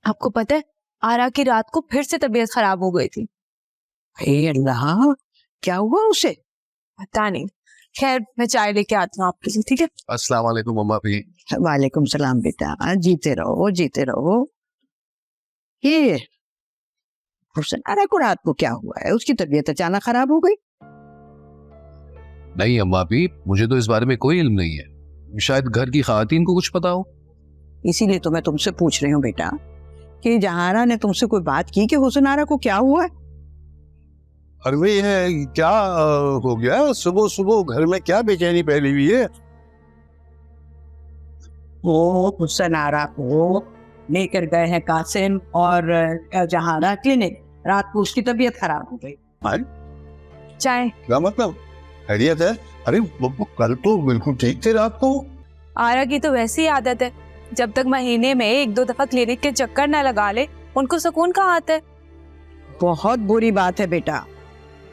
आपको पता है आरा की रात को फिर से तबीयत खराब हो गई थी। हे अल्लाह, क्या हुआ उसे? पता नहीं। खैर मैं चाय लेके आती हूँ आपके लिए, ठीक है? अस्सलाम वालेकुम अम्मा भी। वालेकुम सलाम बेटा, जीते रहो जीते रहो। ये हुसैन आरा को रात को क्या हुआ है? उसकी तबीयत अचानक खराब हो गई? नहीं अम्मा भी, मुझे तो इस बारे में कोई इल्म नहीं है। शायद घर की खातीन को कुछ पता हो। इसीलिए तो मैं तुमसे पूछ रही हूँ बेटा कि जहारा ने तुमसे कोई बात की कि हुसैन आरा को क्या हुआ है? अरे ये क्या हो गया? सुबह सुबह घर में क्या बेचैनी फैली हुई है? वो हुसैन आरा को लेकर गए हैं कासिम और जहारा क्लिनिक। रात को उसकी तबीयत खराब हो गई। चाय। क्या मतलब? खैरियत है? अरे वो कल तो बिल्कुल ठीक थे रात को। आरा की तो वैसी ही आदत है, जब तक महीने में 1-2 दफा क्लिनिक के चक्कर न लगा ले उनको सुकून कहाँ आता है। बहुत बुरी बात है बेटा,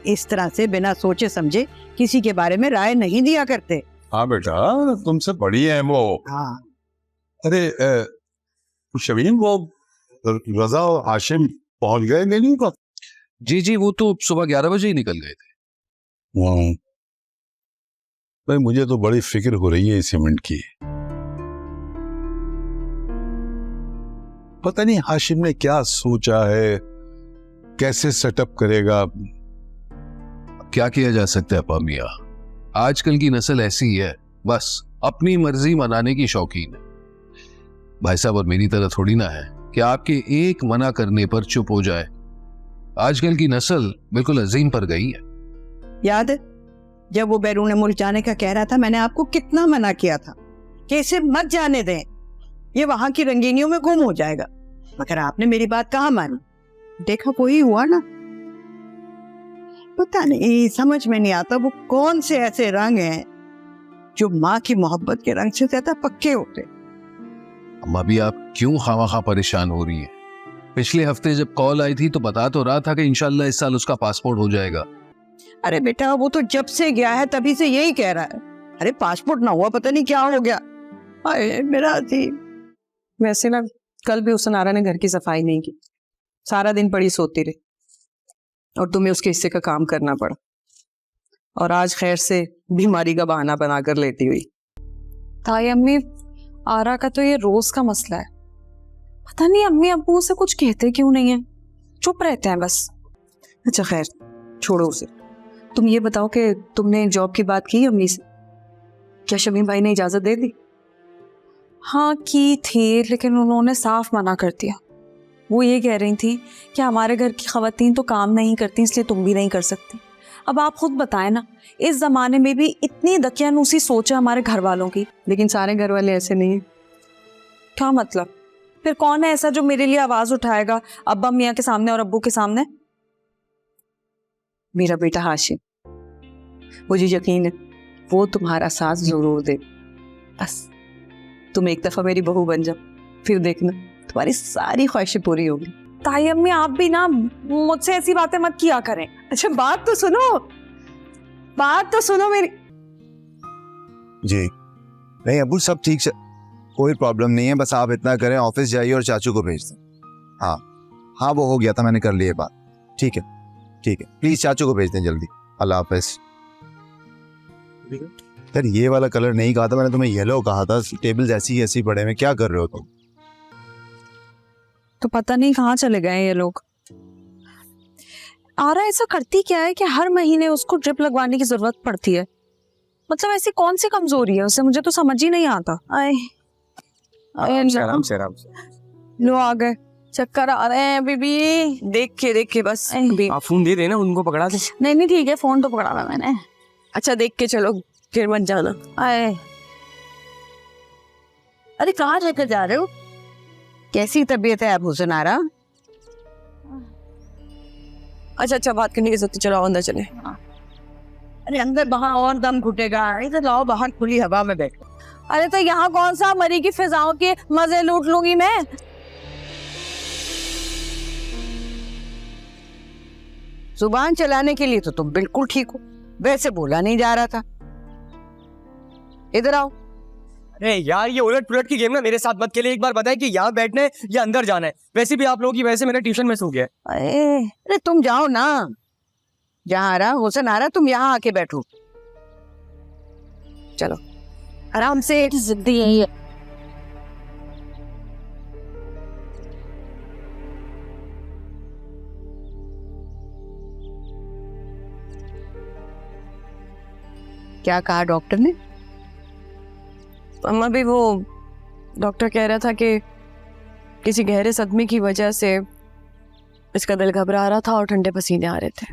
इस तरह से बिना सोचे समझे किसी के बारे में राय नहीं दिया करते। हाँ बेटा, तुमसे बड़ी है वो। हाँ। अरे शमीम, वो रजा और हाशिम पहुंच गए मेनू पर? जी जी, वो तो सुबह 11 बजे ही निकल गए थे। भाई मुझे तो बड़ी फिक्र हो रही है इस इवेंट की। पता नहीं हाशिम ने क्या सोचा है, कैसे सेटअप करेगा। क्या किया जा सकता है अप्पा मियां, आजकल की नस्ल ऐसी है, बस अपनी मर्जी मनाने की शौकीन है। भाई साहब और मेरी तरह थोड़ी ना है कि आपके एक मना करने पर चुप हो जाए। आजकल की नस्ल बिल्कुल अजीम पर गई है। याद है जब वो बैरून मुल्क जाने का कह रहा था, मैंने आपको कितना मना किया था कि इसे मत जाने दें, ये वहां की रंगीनियों में गुम हो जाएगा, मगर आपने मेरी बात कहाँ मानी। देखा वही हुआ ना। पता नहीं, समझ में नहीं आता वो कौन से ऐसे रंग हैं जो माँ की मोहब्बत के रंग से ज्यादा पक्के होते। अम्मा भी आप क्यों खामखा परेशान हो रही हैं? पिछले हफ्ते जब कॉल आई थी तो बता तो रहा था कि इंशाल्लाह इस साल उसका पासपोर्ट हो जाएगा। अरे बेटा, वो तो जब से गया है तभी से यही कह रहा है। अरे पासपोर्ट ना हुआ, पता नहीं क्या हो गया। अरे मेरा अजीम। वैसे ना कल भी हुसैन आरा ने घर की सफाई नहीं की, सारा दिन पड़ी सोती रही और तुम्हें उसके हिस्से का काम करना पड़ा, और आज खैर से बीमारी का बहाना बनाकर लेती हुई। ताई अम्मी, आरा का तो ये रोज का मसला है। पता नहीं अम्मी अब्बू उसे कुछ कहते क्यों नहीं है, चुप रहते हैं बस। अच्छा खैर छोड़ो उसे, तुम ये बताओ कि तुमने जॉब की बात की अम्मी से? क्या शमीम भाई ने इजाजत दे दी? हाँ की थी, लेकिन उन्होंने साफ मना कर दिया। वो ये कह रही थी कि हमारे घर की खवातीन तो काम नहीं करती, इसलिए तुम भी नहीं कर सकती। अब आप खुद बताएं ना, इस जमाने में भी इतनी दकियानूसी सोच है हमारे घर वालों की। लेकिन सारे घर वाले ऐसे नहीं है। क्या मतलब? फिर कौन है ऐसा जो मेरे लिए आवाज उठाएगा अब्बा मियाँ के सामने और अब्बू के सामने? मेरा बेटा हाशिम, मुझे यकीन है वो तुम्हारा साथ जरूर दे। बस तुम एक दफा मेरी बहू बन जाओ, फिर देखना तुम्हारी सारी ख्वाहिशें पूरी होगी। ताई अम्मी आप भी ना मुझसे ऐसी बातें मत किया करें। अच्छा बात तो सुनो, बात तो सुनो मेरी। जी नहीं अबू, सब ठीक से, कोई प्रॉब्लम नहीं है। बस आप इतना करें, ऑफिस जाइए और चाचू को भेज दें। हाँ हाँ, वो हो गया था, मैंने कर लिया बात। ठीक है ठीक है, प्लीज चाचू को भेज दें जल्दी। अल्लाह हाफिज। यार ये वाला कलर नहीं कहा था मैंने तुम्हें, येलो कहा था। टेबल्स ऐसी ऐसी पड़े हैं, क्या कर रहे हो तुम? तो पता नहीं कहाँ चले गए ये लोग। आरा ऐसा करती क्या है कि हर महीने उसको ड्रिप लगवाने की जरूरत पड़ती है? मतलब ऐसी कौन सी कमजोरी है उसे, मुझे तो समझ ही नहीं आता। आराम से। लो आ गए, चक्कर आ रहे हैं बीबी। देख के बस। आप फोन दे देना, उनको पकड़ा दे। नहीं ठीक है, फोन तो पकड़ा हुआ मैंने। अच्छा देख के चलो, फिर मत जाना। आए, अरे कहाँ लेकर जा रहे हो? कैसी तबीयत है अब हुसैन आरा? अच्छा बात करने की जरूरत, चलो अंदर चले। अरे अंदर बाहर और दम घुटेगा, इधर लाओ बाहर खुली हवा में बैठो। अरे तो यहाँ कौन सा मरी की फिजाओं के मजे लूट लूंगी मैं। जुबान चलाने के लिए तो तुम बिल्कुल ठीक हो, वैसे बोला नहीं जा रहा था। इधर आओ। ए यार, ये उलट पुलट की गेम ना मेरे साथ मत खेले। एक बार बताए कि यहाँ बैठना है या अंदर जाना है। वैसे भी आप लोगों की वजह से मेरा ट्यूशन मिस हो गया है। अरे तुम जाओ ना, जहाँ आ रहा हुसैन आ रहा, तुम यहाँ आके बैठो। चलो आराम से, जिद्दी यही है। क्या कहा डॉक्टर ने? अम्मा भी वो डॉक्टर कह रहा था कि किसी गहरे सदमे की वजह से इसका दिल घबरा रहा था और ठंडे पसीने आ रहे थे।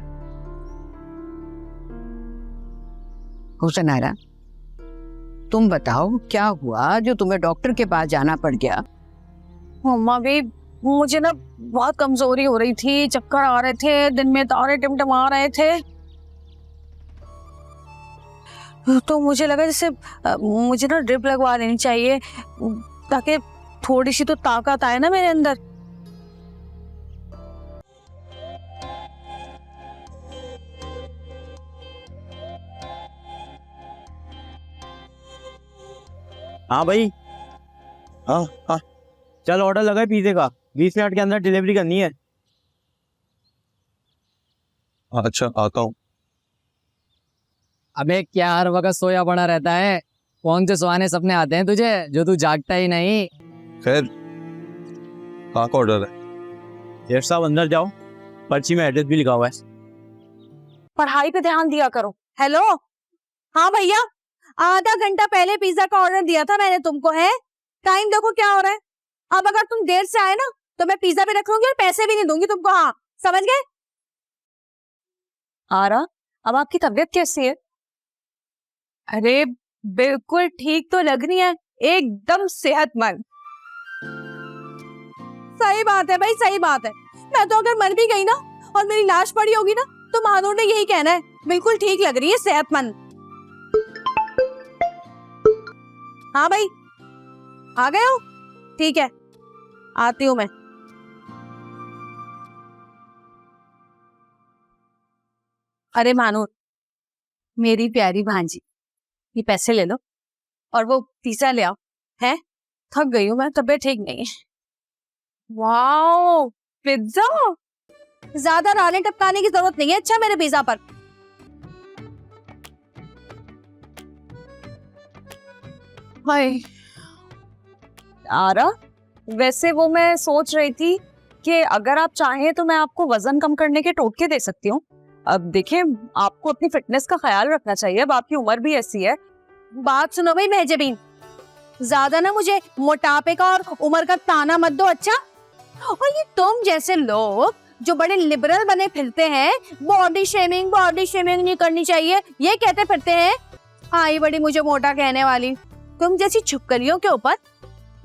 हुसैन आयरा, तुम बताओ क्या हुआ जो तुम्हें डॉक्टर के पास जाना पड़ गया? अम्मा भी मुझे ना बहुत कमजोरी हो रही थी, चक्कर आ रहे थे, दिन में तारे टिमटिमा रहे थे, तो मुझे लगा जैसे मुझे ना ड्रिप लगवा लेनी चाहिए ताकि थोड़ी सी तो ताकत आए ना मेरे अंदर। हाँ भाई, हाँ हाँ चल ऑर्डर लगा है पिज्जे का, 20 मिनट के अंदर डिलीवरी करनी है। अच्छा आता हूँ। अबे क्या हर वक्त सोया पड़ा रहता है? कौन से सुहाने सपने आते हैं तुझे जो तू जागता ही नहीं? खैर कहाँ का ऑर्डर है? शेर साहब अंदर जाओ, पर्ची में एड्रेस भी लिखा हुआ है। पढ़ाई पे ध्यान दिया करो। हेलो, हाँ भैया, आधा घंटा पहले पिज्जा का ऑर्डर दिया था मैंने तुमको, है टाइम देखो क्या हो रहा है। अब अगर तुम देर से आए ना तो मैं पिज्जा भी रख लूंगी और पैसे भी नहीं दूंगी तुमको। हाँ समझ गए? आरा, अब आपकी तबीयत कैसी है? अरे बिल्कुल ठीक तो लग रही है, एकदम सेहतमंद। सही बात है भाई, सही बात है। मैं तो अगर मर भी गई ना और मेरी लाश पड़ी होगी ना तो महानूर ने यही कहना है, बिल्कुल ठीक लग रही है, सेहतमंद। हाँ भाई, आ गए हो? ठीक है, आती हूँ मैं। अरे महानूर, मेरी प्यारी भांजी, ये पैसे ले लो और वो पिज्जा ले आओ। है, थक गई हूँ मैं, तबीयत ठीक नहीं है। Wow, pizza! ज्यादा राने टपकाने की जरूरत नहीं है अच्छा मेरे पिज्जा पर। हाय आरा, वैसे वो मैं सोच रही थी कि अगर आप चाहें तो मैं आपको वजन कम करने के टोटके दे सकती हूँ। अब देखिए, आपको अपनी फिटनेस का ख्याल रखना चाहिए, अब आपकी उम्र भी ऐसी है। बात सुनो भाई महजबीन, ज्यादा ना मुझे मोटापे का और उम्र का ताना मत दो अच्छा। और ये तुम जैसे लोग जो बड़े लिबरल बने फिरते हैं, बॉडी शेमिंग नहीं करनी चाहिए, ये कहते फिरते हैं। आई बड़ी मुझे मोटा कहने वाली, तुम जैसी छुपकलियों के ऊपर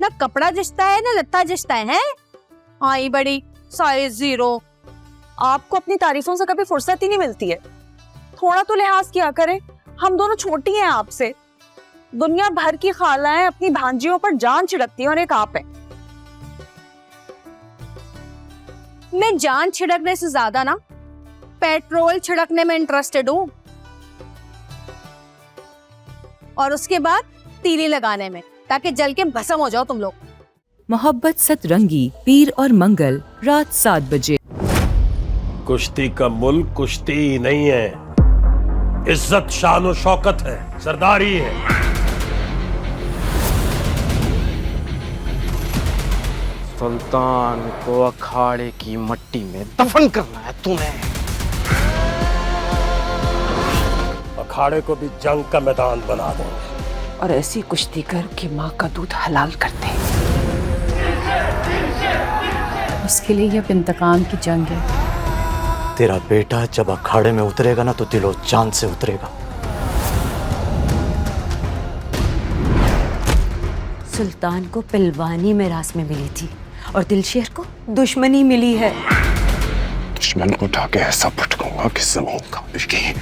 ना कपड़ा जचता है ना लत्ता जचता है। आई बड़ी साइज 0। आपको अपनी तारीफों से कभी फुर्सत ही नहीं मिलती है। थोड़ा तो लिहाज किया करें, हम दोनों छोटी हैं आपसे। दुनिया भर की खालाएं अपनी भांजियों पर जान छिड़कती हैं और एक आप है। मैं जान छिड़कने से ज्यादा ना पेट्रोल छिड़कने में इंटरेस्टेड हूँ, और उसके बाद तीली लगाने में, ताकि जल के भस्म हो जाओ तुम लोग। मोहब्बत सतरंगी पीर और मंगल रात 7 बजे। कुश्ती का मुल्क कुश्ती ही नहीं है, इज्जत शान और शौकत है, सरदारी है। सुल्तान को अखाड़े की मट्टी में दफन करना है तूने। अखाड़े को भी जंग का मैदान बना देंगे और ऐसी कुश्ती कर के माँ का दूध हलाल करते हैं। उसके लिए ये इंतकाम की जंग है। तेरा बेटा जब अखाड़े में उतरेगा ना तो दिलो जान से उतरेगा। सुल्तान को पिलवानी मिरास में मिली थी और दिलशेर को दुश्मनी मिली है। दुश्मन को उठा के ऐसा पटकूंगा कि जमीन कांपेगी।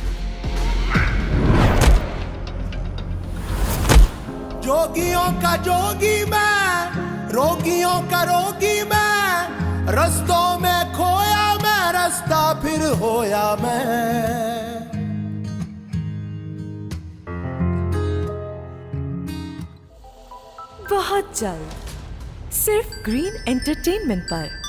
जोगियों का जोगी मैं, रोगियों का रोगी मैं, रस्तों में खोया मैं, रास्ता फिर होया मैं। बहुत जल्द सिर्फ ग्रीन एंटरटेनमेंट पर।